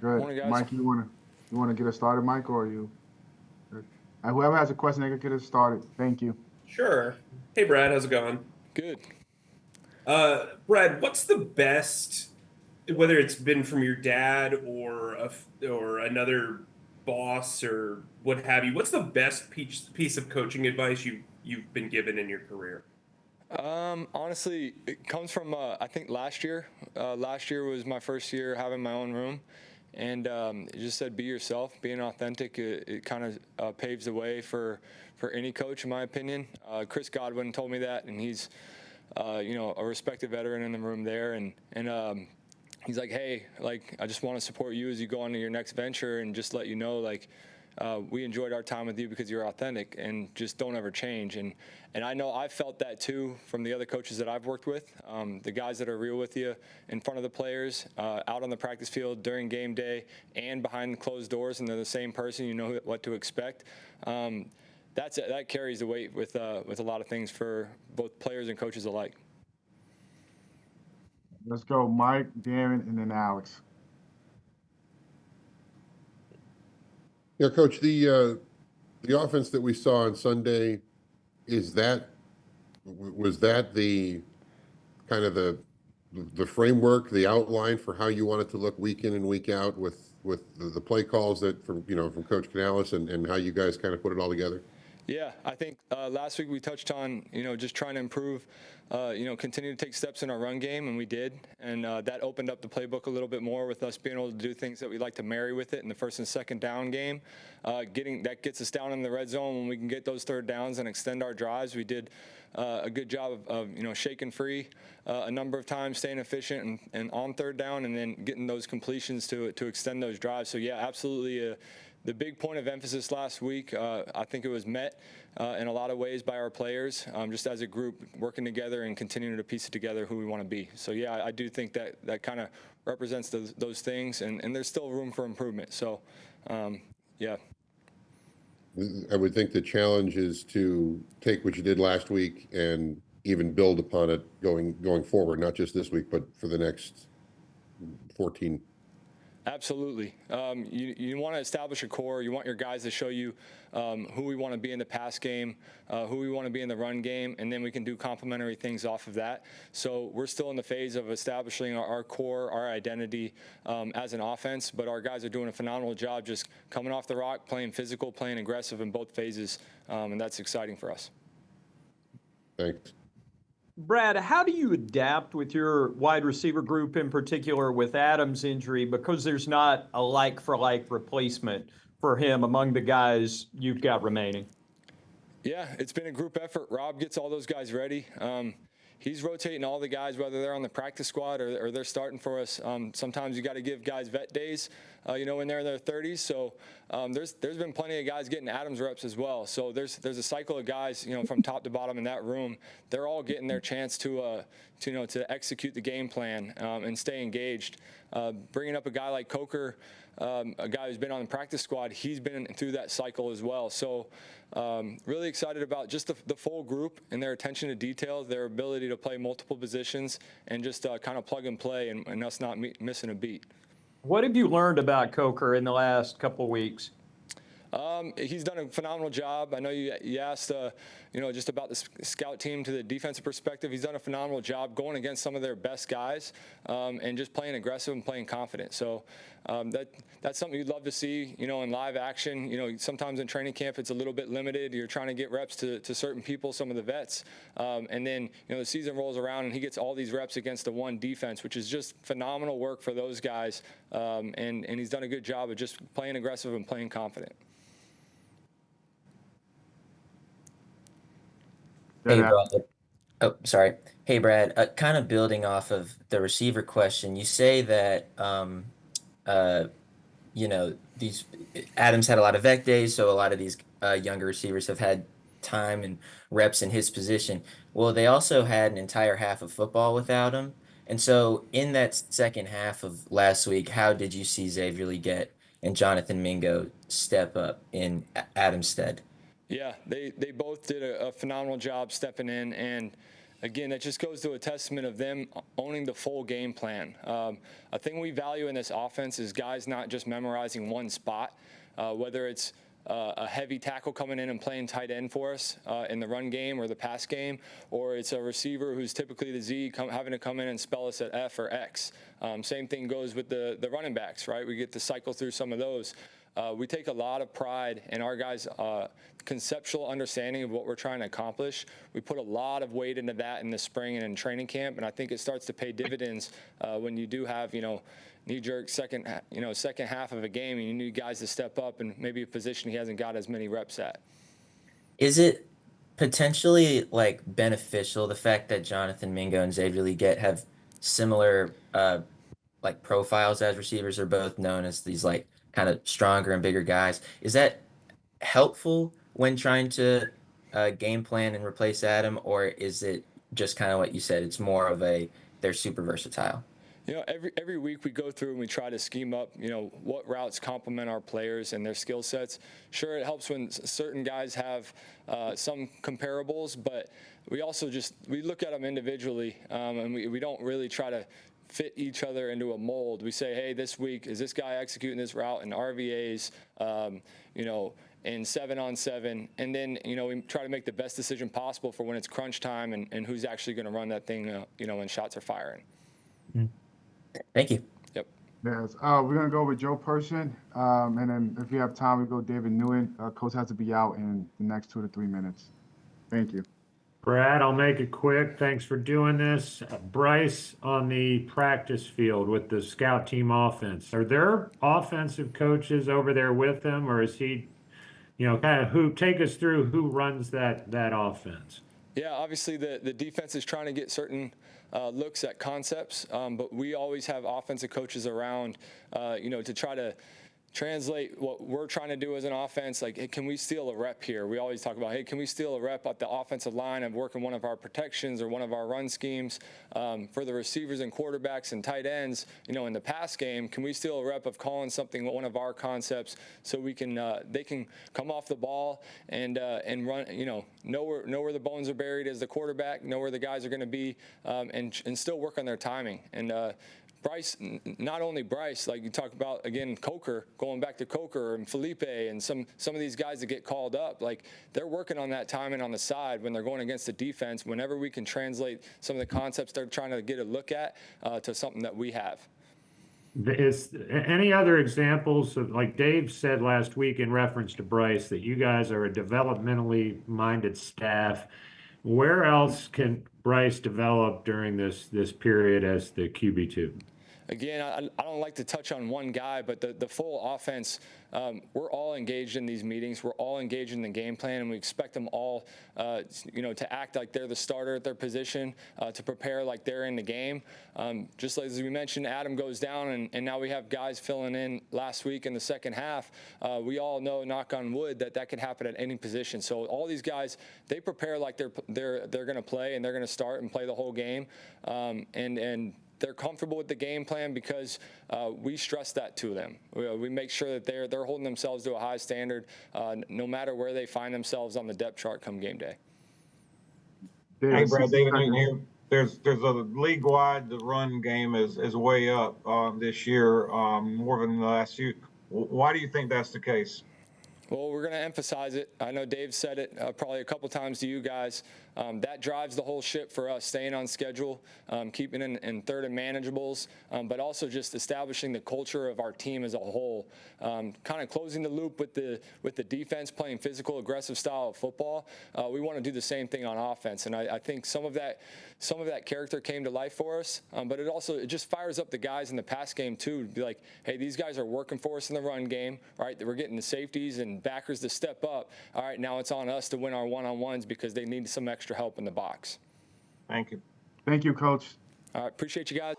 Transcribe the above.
good. Morning, guys. Mike, you wanna get us started, Mike, or are you? Good. Whoever has a question, they can get us started. Thank you. Sure. Hey, Brad, how's it going? Good. Brad, what's the best, whether it's been from your dad or or another boss or what have you? What's the best piece of coaching advice you've been given in your career? Honestly, it comes from I think last year. Last year was my first year having my own room, and it just said be yourself, being authentic. It kind of paves the way for any coach, in my opinion. Chris Godwin told me that, and he's a respected veteran in the room there, and he's like, hey, like I just want to support you as you go on to your next venture, and just let you know, like. We enjoyed our time with you because you're authentic and just don't ever change. And I know I've felt that too from the other coaches that I've worked with, the guys that are real with you in front of the players, out on the practice field during game day and behind the closed doors, and they're the same person. You know what to expect. That carries the weight with a lot of things for both players and coaches alike. Let's go, Mike, Darren, and then Alex. Yeah, Coach, the offense that we saw on Sunday, was that the kind of the framework, the outline for how you want it to look week in and week out with the play calls that from Coach Canales and how you guys kind of put it all together? Yeah, I think last week we touched on, just trying to improve, continue to take steps in our run game, and we did. And that opened up the playbook a little bit more with us being able to do things that we like to marry with it in the first and second down game. That gets us down in the red zone when we can get those third downs and extend our drives. We did a good job of shaking free a number of times, staying efficient and on third down, and then getting those completions to extend those drives. So, yeah, absolutely. The big point of emphasis last week, I think it was met in a lot of ways by our players, just as a group working together and continuing to piece it together who we want to be. So, yeah, I do think that kind of represents those things, and there's still room for improvement. So, yeah. I would think the challenge is to take what you did last week and even build upon it going forward, not just this week, but for the next 14. Absolutely. You want to establish a core. You want your guys to show you who we want to be in the pass game, who we want to be in the run game, and then we can do complementary things off of that. So we're still in the phase of establishing our core, our identity as an offense, but our guys are doing a phenomenal job just coming off the rock, playing physical, playing aggressive in both phases, and that's exciting for us. Thanks. Brad, how do you adapt with your wide receiver group, in particular with Adams' injury, because there's not a like-for-like replacement for him among the guys you've got remaining? Yeah, it's been a group effort. Rob gets all those guys ready. He's rotating all the guys, whether they're on the practice squad or they're starting for us. Sometimes you got to give guys vet days, when they're in their 30s. So there's been plenty of guys getting Adams reps as well. So there's a cycle of guys, from top to bottom in that room. They're all getting their chance to execute the game plan and stay engaged. Bringing up a guy like Coker, a guy who's been on the practice squad, he's been through that cycle as well. So really excited about just the full group and their attention to detail, their ability to play multiple positions, and just kind of plug and play and us not missing a beat. What have you learned about Coker in the last couple of weeks? He's done a phenomenal job. I know you asked, just about the scout team to the defensive perspective. He's done a phenomenal job going against some of their best guys and just playing aggressive and playing confident. So that's something you'd love to see, in live action. Sometimes in training camp it's a little bit limited. You're trying to get reps to certain people, some of the vets, and then the season rolls around and he gets all these reps against the one defense, which is just phenomenal work for those guys. And he's done a good job of just playing aggressive and playing confident. Hey, Brad. Oh, sorry. Hey, Brad. Kind of building off of the receiver question, you say that these Adams had a lot of vet days, so a lot of these younger receivers have had time and reps in his position. Well, they also had an entire half of football without him, and so in that second half of last week, how did you see Xavier Legette and Jonathan Mingo step up in Adams' stead? Yeah, they both did a phenomenal job stepping in, and again, that just goes to a testament of them owning the full game plan. A thing we value in this offense is guys not just memorizing one spot, whether it's a heavy tackle coming in and playing tight end for us in the run game or the pass game, or it's a receiver who's typically the Z having to come in and spell us at F or X. Same thing goes with the running backs, right? We get to cycle through some of those. We take a lot of pride in our guys' conceptual understanding of what we're trying to accomplish. We put a lot of weight into that in the spring and in training camp, and I think it starts to pay dividends when you do have, knee-jerk second half of a game, and you need guys to step up and maybe a position he hasn't got as many reps at. Is it potentially beneficial the fact that Jonathan Mingo and Xavier Legette have similar profiles as receivers, are both known as these kind of stronger and bigger guys? Is that helpful when trying to game plan and replace Adam, or is it just kind of what you said? It's more of they're super versatile. Every week we go through and we try to scheme up, what routes complement our players and their skill sets. Sure, it helps when certain guys have some comparables, but we also we look at them individually, and we don't really try to fit each other into a mold. We say, hey, this week, is this guy executing this route in RVAs, in 7-on-7, and then, we try to make the best decision possible for when it's crunch time and who's actually going to run that thing, when shots are firing. Thank you. Yep. Yes. We're going to go with Joe Person, and then if we have time, we go David Newton. Coach has to be out in the next 2 to 3 minutes. Thank you. Brad, I'll make it quick. Thanks for doing this. Bryce on the practice field with the scout team offense. Are there offensive coaches over there with him, or is he, take us through who runs that offense? Yeah, obviously the defense is trying to get certain looks at concepts, but we always have offensive coaches around, to try to translate what we're trying to do as an offense. Like, hey, can we steal a rep here? We always talk about, hey, can we steal a rep at the offensive line of working one of our protections or one of our run schemes? For the receivers and quarterbacks and tight ends, in the pass game, can we steal a rep of calling something one of our concepts so we can they can come off the ball and run, know where the bones are buried as the quarterback, know where the guys are going to be, and still work on their timing. And Bryce, not only Bryce, like you talk about, again, Coker, going back to Coker and Felipe and some of these guys that get called up, like they're working on that timing on the side when they're going against the defense, whenever we can translate some of the concepts they're trying to get a look at to something that we have. Is any other examples of, like Dave said last week in reference to Bryce, that you guys are a developmentally minded staff? Where else can Bryce develop during this period as the QB2? Again, I don't like to touch on one guy, but the full offense, we're all engaged in these meetings. We're all engaged in the game plan, and we expect them all, to act like they're the starter at their position, to prepare like they're in the game. Just like as we mentioned, Adam goes down, and now we have guys filling in last week in the second half. We all know, knock on wood, that could happen at any position. So all these guys, they prepare like they're going to play and they're going to start and play the whole game, and they're comfortable with the game plan because we stress that to them. We make sure that they're holding themselves to a high standard, no matter where they find themselves on the depth chart come game day. Hey, Brad, David Newton here. There's a league-wide, the run game is way up this year, more than the last few. Why do you think that's the case? Well, we're going to emphasize it. I know Dave said it probably a couple times to you guys. That drives the whole ship for us, staying on schedule, keeping in third and manageables, but also just establishing the culture of our team as a whole. Kind of closing the loop with the defense, playing physical, aggressive style of football. We want to do the same thing on offense, and I think some of that character came to life for us, but it just fires up the guys in the pass game too. To be like, hey, these guys are working for us in the run game, right? We're getting the safeties and backers to step up. All right, now it's on us to win our one-on-ones because they need some extra help in the box. Thank you. Thank you, Coach. All right, appreciate you guys.